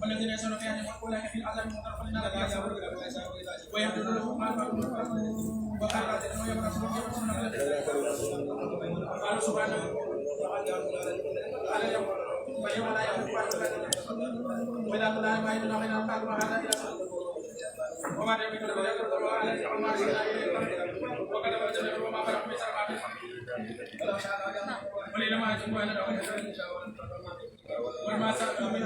والذين يسألون في أهل أولئك في العذاب مترفين على اليسار ويهدون لهم ما وقال قال سبحانه ويوم لا يخلف وإذا قلنا ما يدنا بين قالوا هذا إلى وما يملكون من يقول وعلى عمر وقد وجدنا وما فرق من سرعة ولما يجب أن ندعو وما سألوا من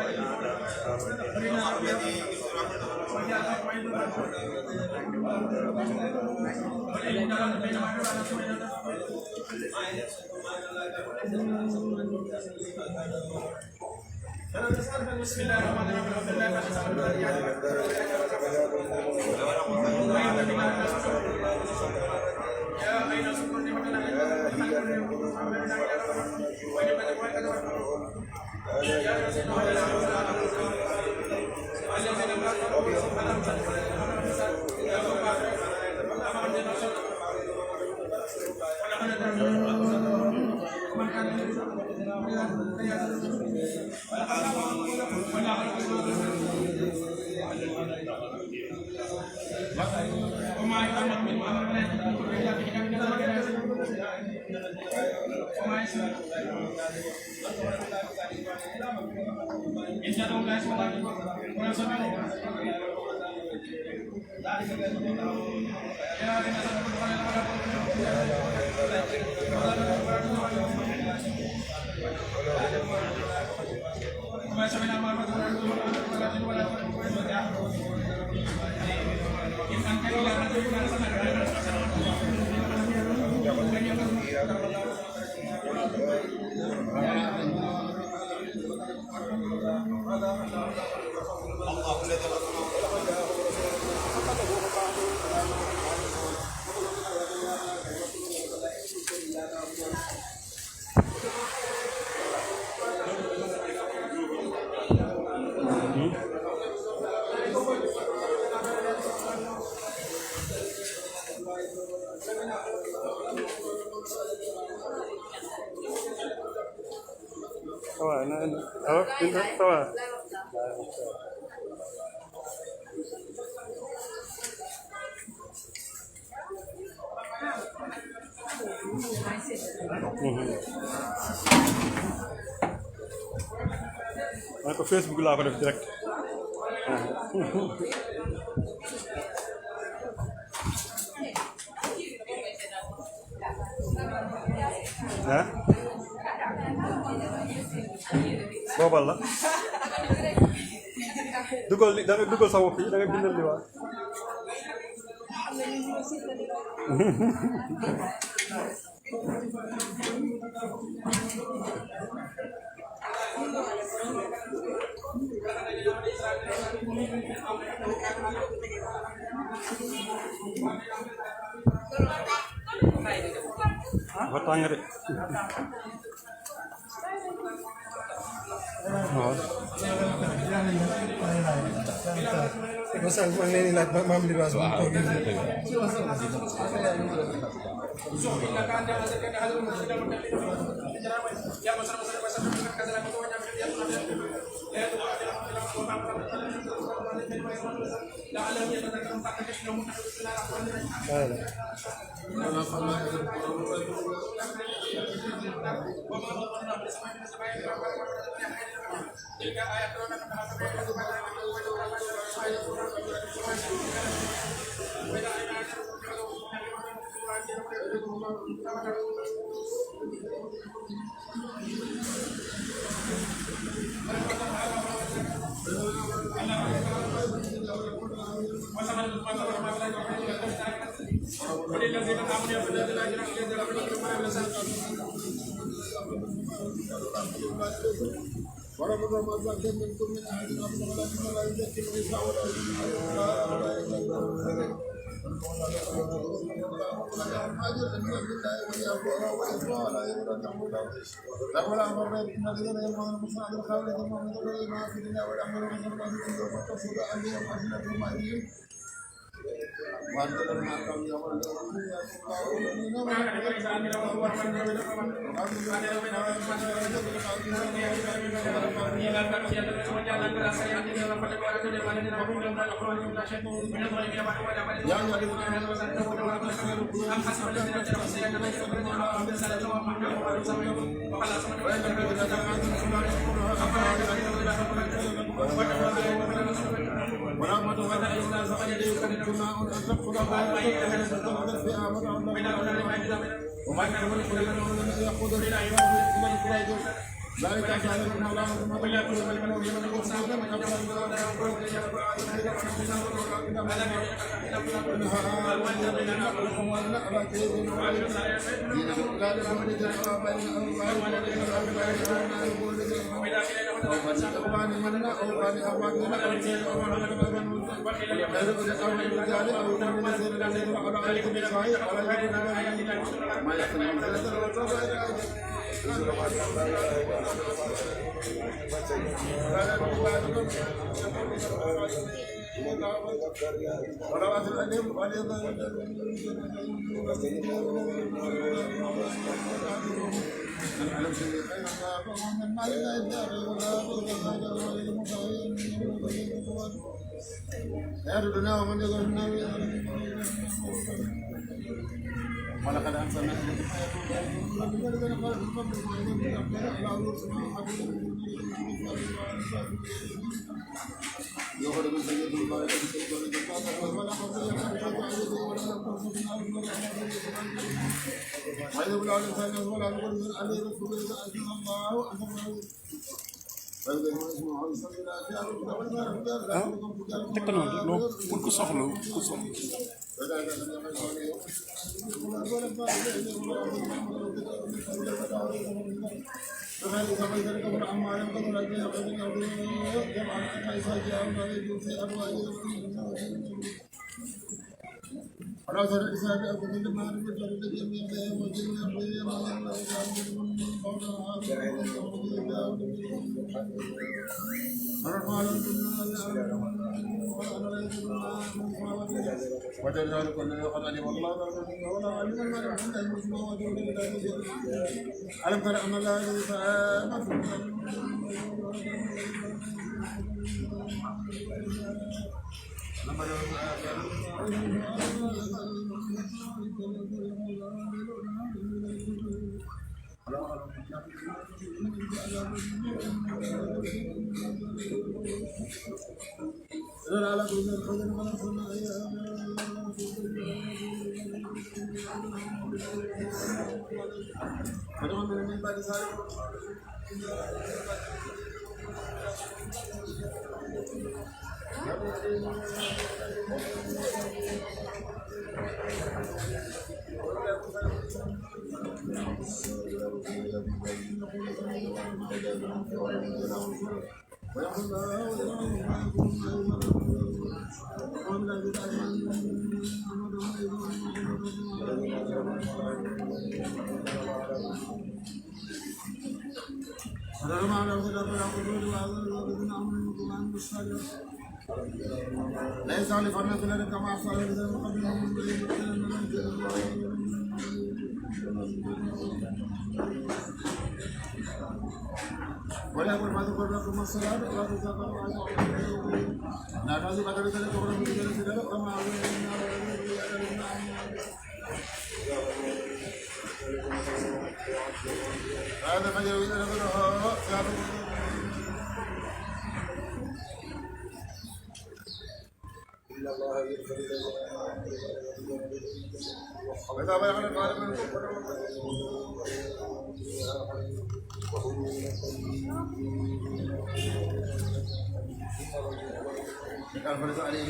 بسم الله الرحمن ko Facebook laa ko def direct ah boobal la dugal li da nga dugal sa bopp yi da nga bindal li waa tàng de Masal maa ngi leen di laaj maam Libaas bu ko ولقد أرسلنا teg ko noonu loo pour ku soxla ku soxla ألم تر أن الله الذي فآمن لا يزال فرنا كما أرسل ولا يقول ما تقول لكم الصلاة ولا تزكوا لا تزكوا بدل ذلك تقولون بدل ذلك كما هذا فجر إذا نقوله إلا الله يغفر وإذا بلغ الغالب من كان فرز عليه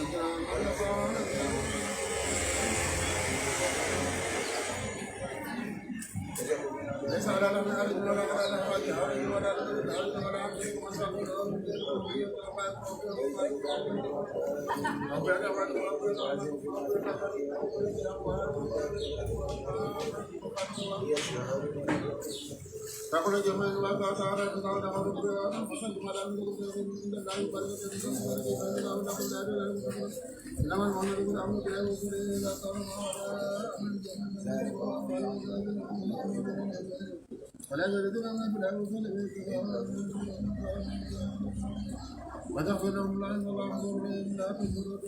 ولا يريدون أن وتغفر لهم الله إن الله غفور رحيم لا تزور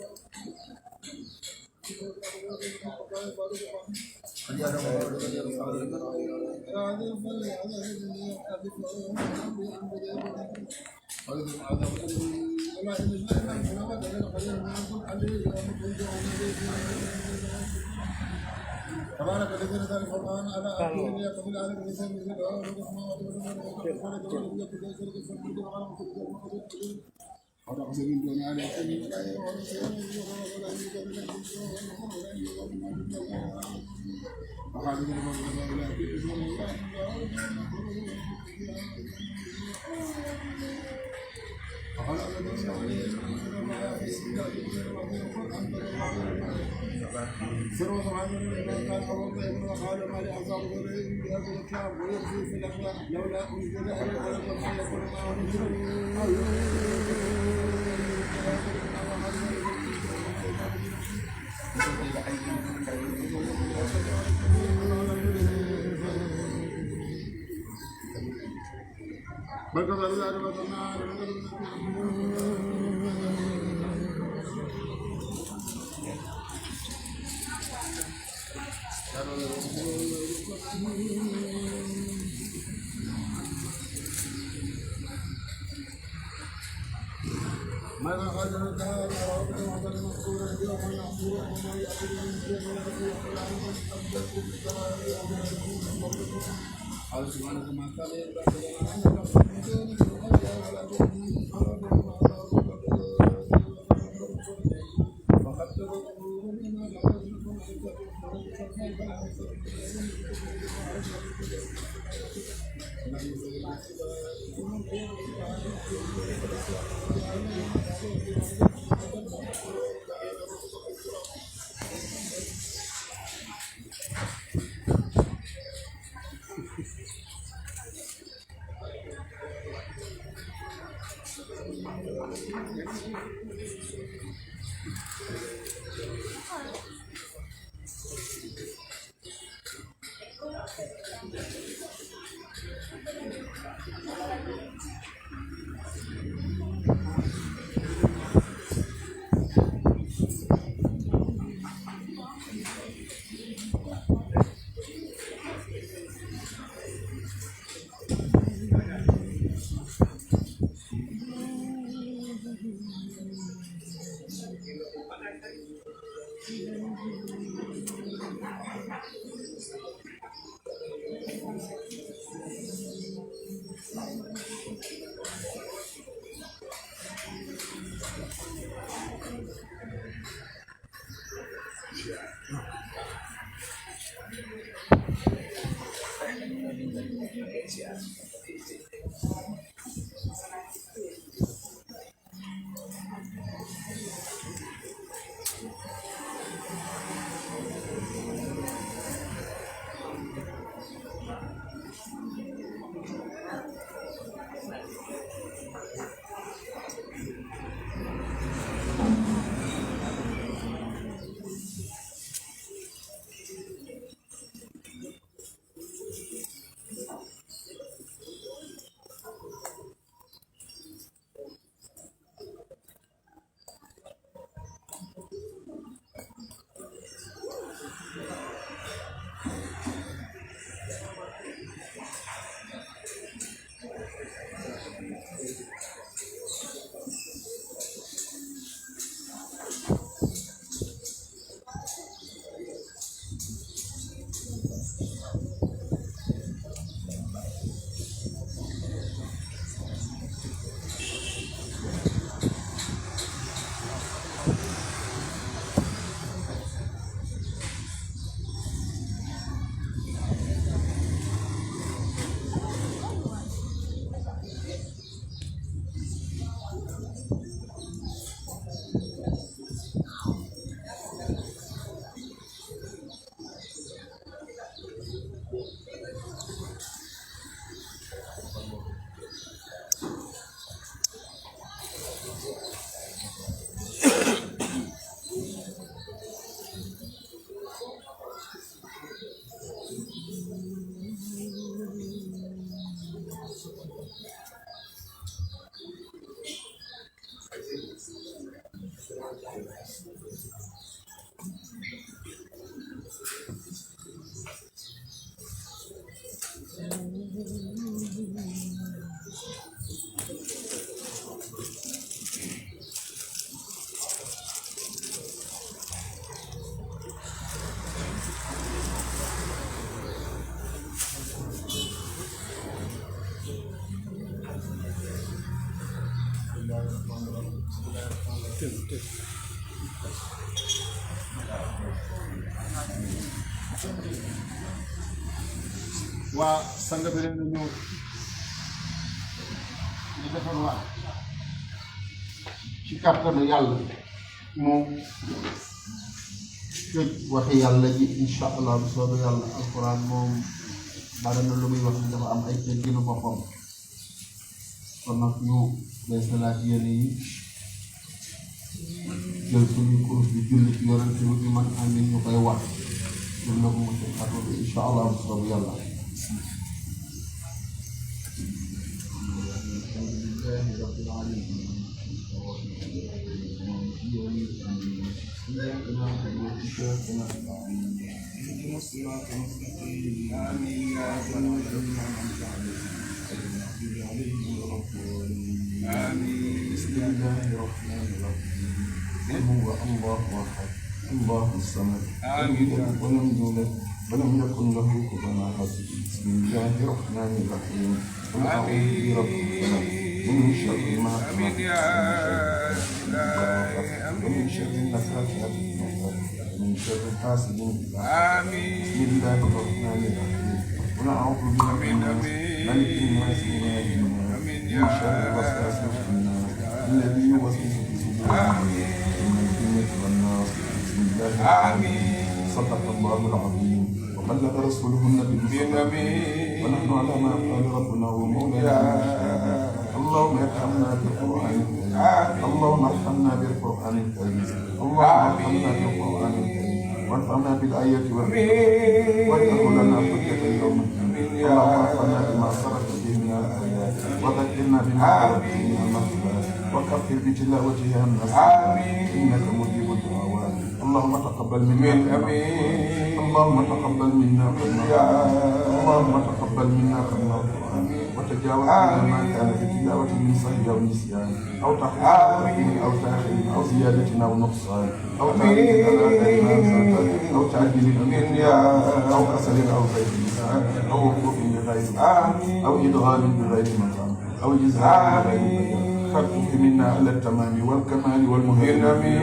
تبارك الذي نزل القرآن على عبده ليكون للعالمين نذيرا مثل دعاء الرحمن سروا سبحانه وتعالى قال الله وقال ما لأعزاب غيرهم بهذا الكتاب ويخفي في الأخلاق لولا أنزل عليه ولم يكن معه بركة الله ماذا قال تعالى ربنا وعد مغفورا يوم يحضر وما يأتي من شيء قال سبحانه ما كان waa sang bi leen di ñëw di defar waat ci kàttanu yàlla moom tëj waxi yàlla ji incha allah bu soobee yàlla alquran moom bari na lu muy wax ni dafa am ay tegginu boppam kon nag ñu beesalaat yéene yi jël suñu kurus bi julli ci yonent bi man amin ñu koy wax jël na ko mu ci xatu bi incha allah bu soobee yàlla alhamdulillahi rabbil alamin إياك نعبد وإياك نستعين اهدنا الصراط المستقيم آمين يا رب العالمين عليهم ولا الضالين آمين بسم الله الرحمن الرحيم قل هو الله أحد الله الصمد لم يلد ولم يولد ولم يكن له كفوا أحد بسم الله الرحمن الرحيم قل أعوذ برب الفلق من شر ما خلق ومن شر النفاثات في العقد ومن شر حاسد بسم الله الرحمن الرحيم قل أعوذ برب الناس ملك الناس إله الناس من شر الوسواس الخناس الذي يوسوس في صدور الناس من الجنة والناس بسم الله الرحمن صدق الله العظيم وبلغ رسوله النبي الأمين ونحن على ما قال ربنا ومولانا اللهم ارحمنا بالقرآن الكريم اللهم ارحمنا بالقرآن الكريم اللهم ارحمنا بالقرآن الكريم وانفعنا بالآيات والحكمة واجعله لنا حجة يوم الدين اللهم ارحمنا بما صرفت به من الآيات وذكرنا بما صرفت به من المغفرات وكفر بتلاوتها الناس إنك مجيب الدعوات اللهم تقبل منا اللهم تقبل منا اللهم تقبل منا وتجاوز عنا ما كان في تلاوة من صحيح أو نسيان أو تحريف أو تأخير أو زيادة أو نقصان أو تعديل أو تعديل أو كسل أو زيد لسان أو وقوف بغير أو إدغام بغير مقام أو إزهاق بغير بيان فاكتب منا على التمام والكمال والمهيمن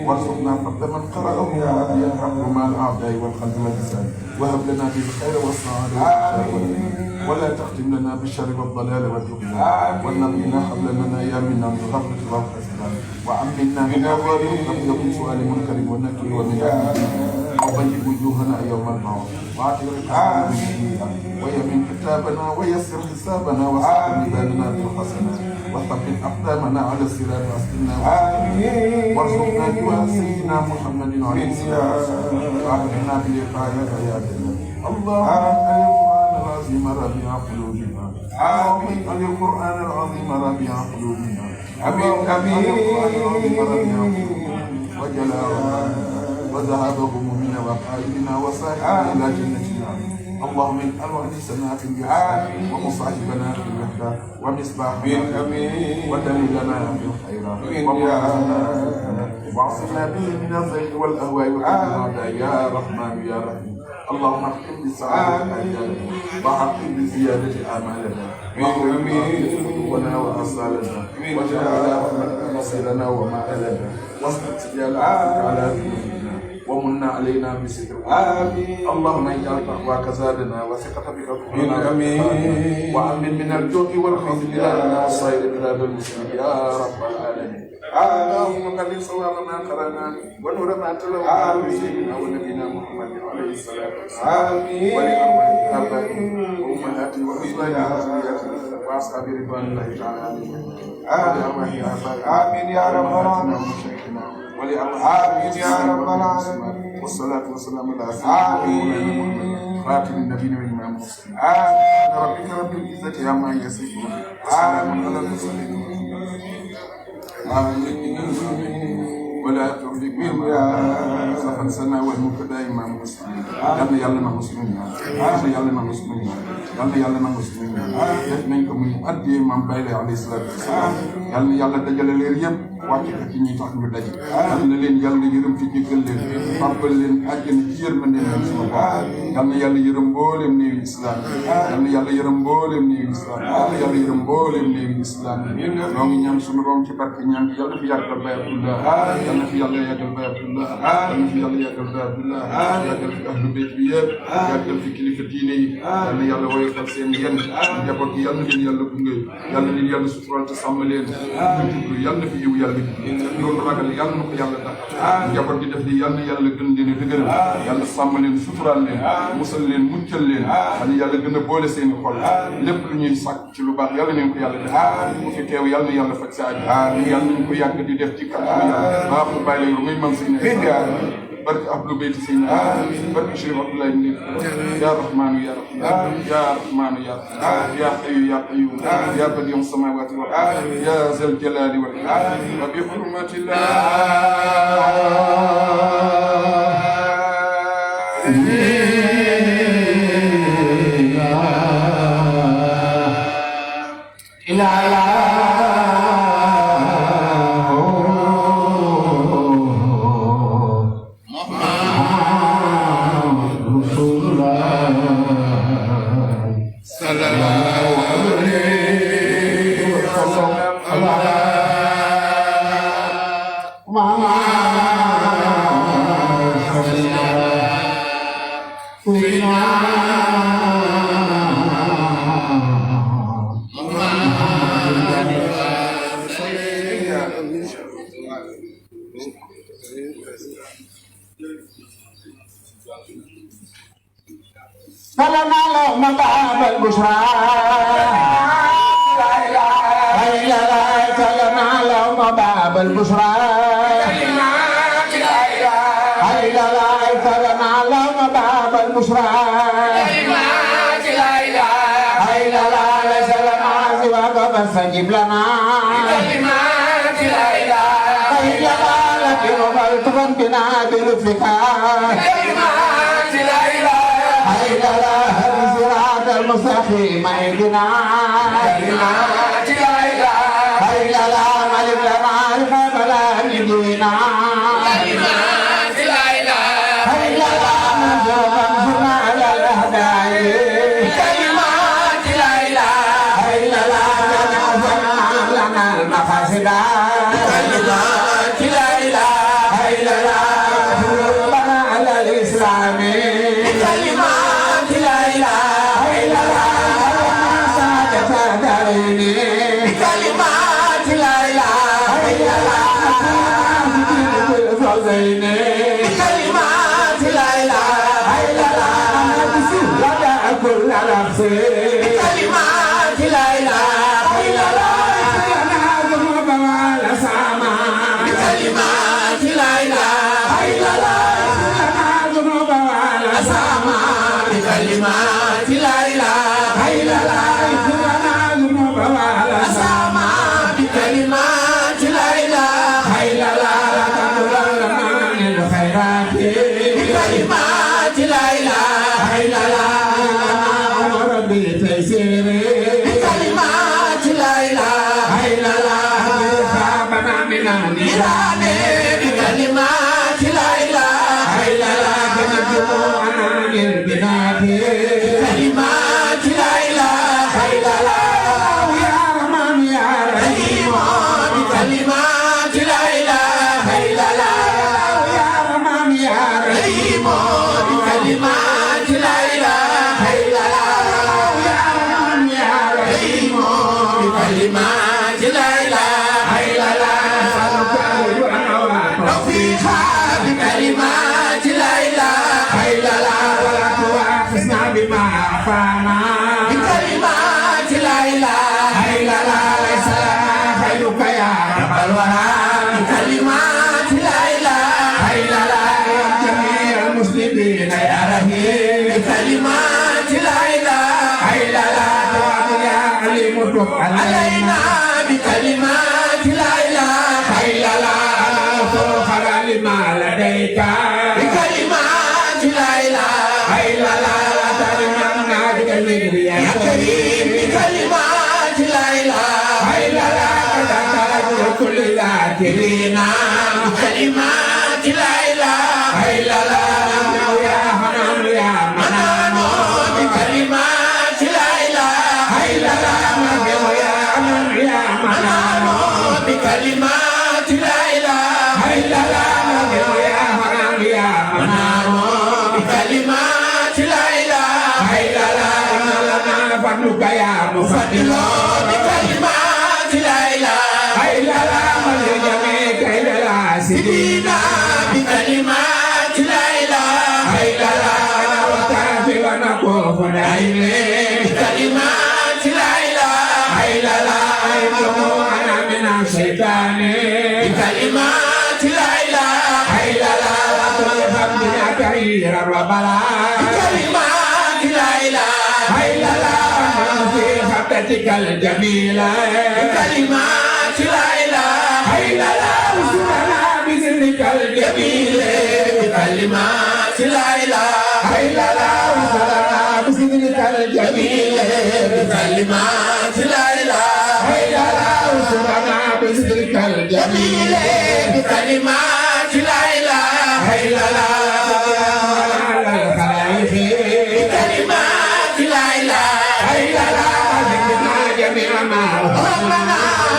وارزقنا فضل من قرأه وهدي الحق مع الأعداء والقلب واللسان وهب لنا بالخير والسعادة والشر ولا تختم لنا بالشر والضلال والطغيان ونقنا قبل المنايا منا من الغفلة والحسران وعمنا من الظالم قبل من سؤال منكر ونكر ومن وبيض وجوهنا يوم الموت واعتق رقابنا بالدنيا ويمن كتابنا ويسر حسابنا وسخر ميزاننا بالحسنات وثبت أقدامنا على الصراط واسقنا وارزقنا جوار سيدنا محمد عليه الصلاة والسلام وأكرمنا بلقائك يا جلال اللهم العظيم ربيع قلوبنا آمين اجعل القرآن العظيم ربيع قلوبنا آمين آمين القرآن العظيم ربيع قلوبنا وجلاء وذهاب همومنا وقائدنا وسائرنا إلى جنتنا اللهم اجعل أنيسنا في الجنة ومصاحبنا في الوحدة ومصباحنا ودليلنا في الخيرات وعصمنا به من الزيغ والأهواء والأهواء يا رحمن يا رحيم اللهم اختم بالسعادة أجالنا وحقق بزيادة آمالنا واغفر ذنوبنا وأصالنا واجعل رحمتك مصيرنا ومآلنا واصبر سجالاتك على ذنوبنا ومن علينا بستر آمين اللهم اجعل تقواك زادنا وثقة بك قلوبنا وأمن من الجوع والخوف بلادنا والصير بلاد المسلمين يا رب العالمين اللهم قلل صواب ما قرانا ونور ما تلونا بسيدنا ونبينا محمد عليه الصلاة والسلام ولأرواح آبائنا وأمهاتنا وأزواجنا وذرياتنا وأصحاب رضوان الله تعالى عليهم ولأرواح آبائنا آمين يا رب العالمين ولأرواح يا رب العالمين والصلاة والسلام على سيدنا محمد خاتم النبيين وإمام المرسلين ربك رب العزة عما يصفون وسلام على المرسلين ولا تهلك بنا صفا سنا والملك دائما مسلمين يلا مسلمين يلا مسلمين يلا مسلمين منكم يؤدي من بايل عليه الصلاه والسلام يلا دجال لير يم wàcce ko ci ñi tax ñu daje yal na leen yàlla yërëm ci jéggal leen tàbbal leen àjjana ci yërmande leen sama bopp yal na yàlla yërëm mbooleem néewi islam yal na yàlla yërëm mbooleem néewi islam yal na yàlla yërëm mbooleem néewi islam ñoo ngi ñaan suñu borom ci barke ñaan yal na fi yàggal Baye Abdullah yal na fi yàlla yàggal Baye Abdullah yal na fi yàlla yàggal Baye Abdullah yàggal fi ahlu bayt bi yëpp yàggal fi kilifa diine yi yal na yàlla woyofal seen yenn njaboot gi yal na leen yàlla gunge yal na leen yàlla sutural te sàmm leen jublu yal na fi yiw yàlla loolu ragal yal na ko yàlla tax njaboot gi def di yal na yàlla gën leen a dëgëral yàlla sàmm leen sutural leen musal leen muccal leen yal na yàlla gën a boole seen i xol lépp lu ñuy sàkk ci lu baax yàlla nañ ko yàlla def bu fi teew yal na yàlla faj sa aajo yal nañ ko yàgg di def ci kàttan yàlla baax mu bàyyi la yow muy man si barke ahlu bayti sayyidina barke Cheikh Abdoulaye Ndif ya rahmanu ya rahim ya rahmanu ya rahim ya hayyu ya qayyum ya badi'u samawati wal ard ya zal jalali wal ikram wa bi hurmati فاستجب لنا بكلمات لا اله الا الله لك وملتقا بنا بلطفك بكلمات لا اله الا الله بصراط المستقيم اهدنا بكلمات لا اله الا الله ملك لنا الحب لا يدينا بكلمات لا اله الا الله منصورنا على الاهداء بكلمات لا اله الا الله المقاصد بكلمات لا اله الا الله ربنا على الاسلام بكلمات لا اله الا الله سعادة دارين بكلمات لا اله الا الله الفوزين بكلمات لا اله الا الله ولا كل نفس بكلمات لا اله الا الله بكلمات لا اله الا الله ذنوب والاسامى بكلمات لا اله الا الله ذنوب والاسامى بكلمات لا اله الا الله من الخيرات بكلمات لا اله الا الله ربي تيسيري بكلمات لا اله الا الله خابنا من النيران بكلمات لا اله الا الله جمعنا للبنات بكلمات لا اله الا الله يا رحمن يا رحيم بكلمات لا اله الا الله يا رحمن يا رحيم بكلمات لا اله الا الله يا رحمن يا رحيم بكلمات لا اله الا الله توفيقا بكلمات لا اله الا الله ولا تؤاخذنا بما اعطانا بكلمات لا اله الا الله ليس لنا خيرك يا رب الورى بكلمات لا اله الا الله جميع المسلمين يا رحيم بكلمات لا اله الا الله يا عليم تب علينا بكلمات لا اله الا الله فوق لما لديك بكلمات لا اله الا الله ترمنا بكلمة يا كريم بكلمات لا اله الا الله كل ذات الشاكرين بكلمات لا إله إلا الله يا حنان يا منان بكلمات لا إله إلا الله يا حنان يا منان بكلمات لا إله إلا الله يا حنان يا منان بكلمات لا إله إلا الله لنا فضلك يا مفضل بكلمات لا إله إلا الله لجميع كيد الحاسدين بكلمات لا إله إلا الله وكافي ونقوف إليه بكلمات لا إله إلا الله أنا من الشيطان بكلمات لا إله إلا الله وفقنا كثيرا وبلاء بكلمات لا إله إلا الله في خطتك الجميلة بكلمات لا إله إلا الله وسرنا بسرك الجميل بكلمات لا إله إلا الله وسرنا بسرك الجميل بكلمات لا إله إلا الله وسرنا بسرك الجميل بكلمات لا إله إلا الله بكلمات لا إله إلا الله ذكرنا جميع ما ربنا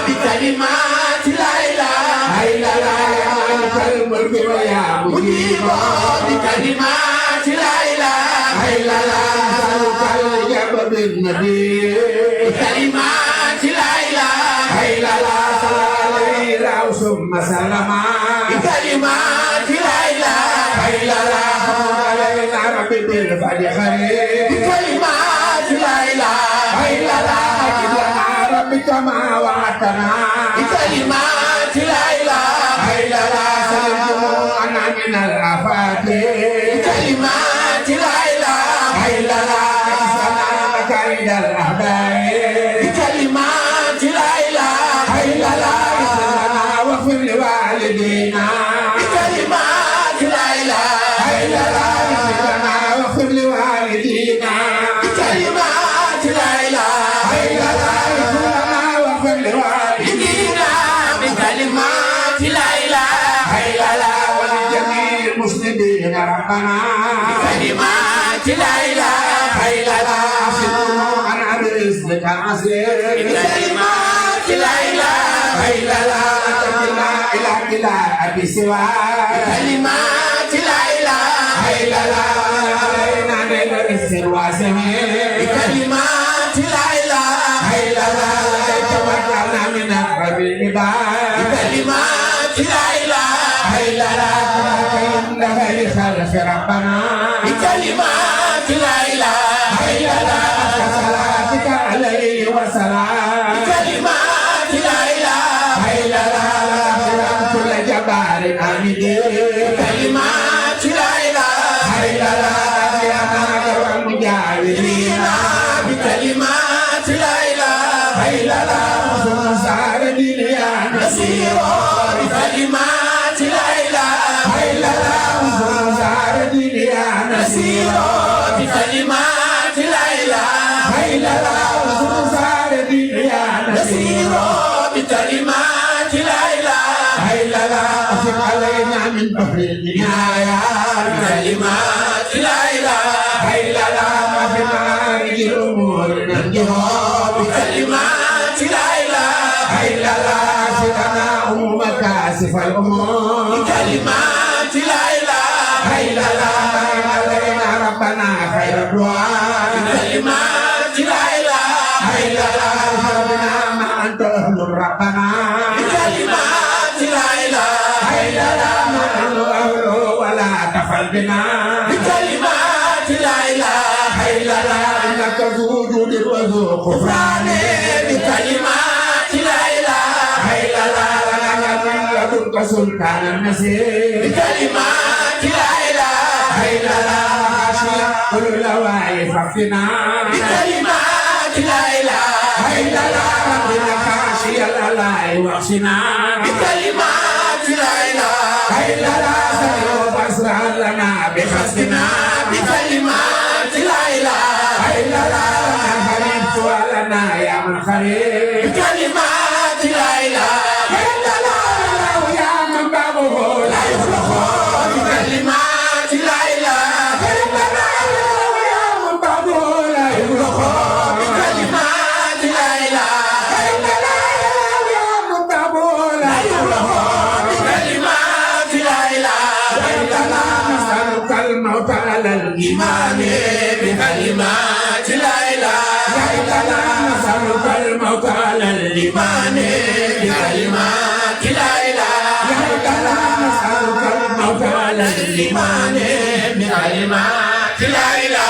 بكلمات لا إله إلا الله مالك الملك ويا مجيب بكلمات لا إله إلا الله نسألك الإجابة بالنبي بكلمات لا إله إلا الله صلى عليه ثم سلم بكلمات لا إله إلا الله علينا ربي بالفضل خير بكلمات لا إله إلا الله لنا ربي كما وعدتنا بكلمات لا إله إلا الله سلمنا من الآفات بكلمات لا إله إلا الله كسرنا مكائد الأعداء بكلمات لا إله إلا الله واغفر لوالدينا بكلمات لا إله إلا الله واغفر لوالدينا بكلمات لا إله إلا الله واغفر لوالدينا بكلمات لا إله إلا الله ولجميع المسلمين ربنا بكلمات لا إله إلا الله سلموا عن رزقك العزيز بكلمات لا إله إلا الله إلى إلى أبي سوى بكلمات لا إله إلا الله علينا نرسل واسمين بكلمات لا إله إلا الله توكلنا من أقرب العباد بكلمات لا إله إلا الله إنها لخلق ربنا بكلمات لا إله إلا الله صلاتك عليه وسلام بكلمات لا إله إلا الله كل جبار آمين بكلمات لا إله إلا الله يا ناجر المجاورين بكلمات لا إله إلا الله صار دين يا نصير بكلمات لا إله إلا الله صار دين يا نصير بكلمات لا إله إلا الله صار دين يا نصير بكلمات لا إله إلا الله أفق علينا من بحر النهاية بكلمات لا إله إلا الله ما في معارج الأمور ننجها بكلمات لا إله إلا الله سيدنا مكاسف الأمور بكلمات لا إله إلا الله علينا ربنا خير الدعاء بكلمات لا إله إلا الله ربنا ما أنت أهل ربنا بكلمات لا إله إلا الله ما أهل أهل ولا تفعل بنا بكلمات لا إله إلا الله إنك ذو جود وذو غفران بكلمات لا إله إلا الله لنا من لدنك سلطان النصير بكلمات لا إله إلا الله كل لوائي فاقتنا بكلمات لا إله إلا الله ربنا خاشي الألاء واغشنا بكلمات لا إله إلا الله سلو بصرا لنا بخصنا بكلمات لا إله إلا الله خليت لنا يا من خليل بكلمات لا إله إلا الله الإيمان بكلمات لا إله إلا الله نسألك الموت على الإيمان بكلمات لا إله إلا الله نسألك الموت على الإيمان بكلمات لا إله